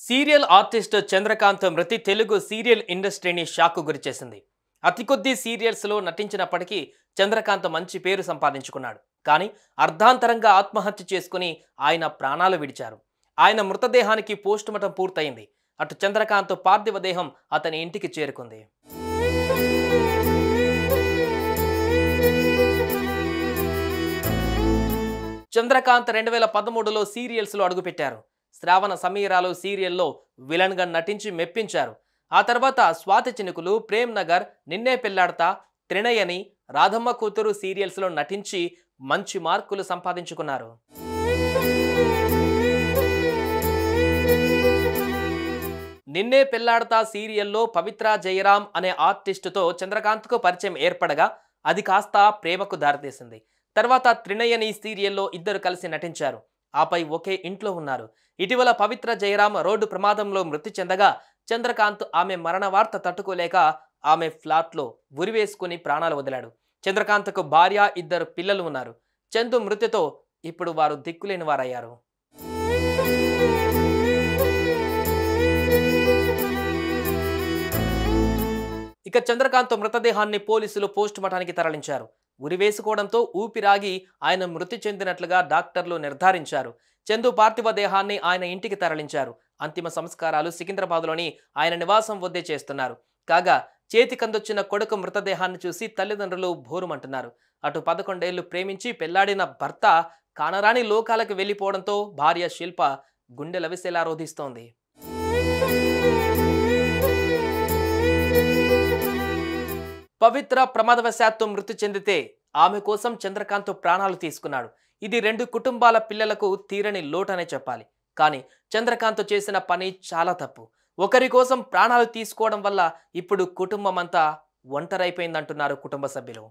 Serial artist Chandrakant మృతి Telugu serial ఇండస్ట్రీని shock గురిచేసింది. అతి కొద్ది సీరియల్స్లో నటించినప్పటికీ చంద్రకాంత్ మంచి పేరు సంపాదించుకున్నాడు. కానీ అర్ధాంతరంగా ఆత్మహత్య చేసుకుని ఆయన ప్రాణాలు విడిచారు. ఆయన మృతదేహానికి పోస్టుమార్టం పూర్తయింది. అటు చంద్రకాంత్ పార్థివ దేహం అతని ఇంటికి చేరుకుంది. చంద్రకాంత్ 2013లో సీరియల్స్లో అడుగుపెట్టారు. శ్రావణ సమీరాలు సీరియల్లో విలన్గా నటించి మెప్పించారు. ఆ తర్వాత స్వాతి చినుకులు, ప్రేమ్ నగర్, నిన్నే పెళ్లాడతా, త్రినయని, రాధమ్మ కూతురు సీరియల్స్లో నటించి మంచి మార్కులు సంపాదించుకున్నారు. నిన్నే పెళ్లాడతా సీరియల్లో పవిత్ర జయరాం అనే ఆర్టిస్టుతో చంద్రకాంత్కు పరిచయం ఏర్పడగా అది కాస్త ప్రేమకు దారితీసింది. తర్వాత త్రినయని సీరియల్లో ఇద్దరు కలిసి నటించారు. ఆపై ఒకే ఇంట్లో ఉన్నారు. ఇటీవల పవిత్ర జయరాం రోడ్డు ప్రమాదంలో మృతి చెందగా చంద్రకాంత్ ఆమె మరణ వార్త తట్టుకోలేక ఆమె ఫ్లాట్లో ఉరివేసుకుని ప్రాణాలు వదిలాడు. చంద్రకాంత్కు భార్య, ఇద్దరు పిల్లలు ఉన్నారు. చందు మృతితో ఇప్పుడు వారు దిక్కులేని వారయ్యారు. ఇక చంద్రకాంత్ మృతదేహాన్ని పోలీసులు పోస్టుమార్టానికి తరలించారు. ఉరివేసుకోవడంతో ఊపిరాగి ఆయన మృతి చెందినట్లుగా డాక్టర్లు నిర్ధారించారు. చందు పార్థివ దేహాన్ని ఆయన ఇంటికి తరలించారు. అంతిమ సంస్కారాలు సికింద్రాబాద్లోని ఆయన నివాసం వద్దే చేస్తున్నారు. కాగా చేతికందొచ్చిన కొడుకు మృతదేహాన్ని చూసి తల్లిదండ్రులు భోరుమంటున్నారు. అటు 11 ఏళ్లు ప్రేమించి పెళ్లాడిన భర్త కానరాని లోకాలకు వెళ్లిపోవడంతో భార్య శిల్ప గుండెలవిసేలా రోధిస్తోంది. పవిత్ర ప్రమాదవశాత్తు మృతి చెందితే ఆమె కోసం చంద్రకాంత్ ప్రాణాలు తీసుకున్నాడు. ఇది 2 కుటుంబాల పిల్లలకు తీరని లోటనే చెప్పాలి. కానీ చంద్రకాంత్ చేసిన పని చాలా తప్పు. ఒకరి కోసం ప్రాణాలు తీసుకోవడం వల్ల ఇప్పుడు కుటుంబం అంతా ఒంటరైపోయిందంటున్నారు కుటుంబ సభ్యులు.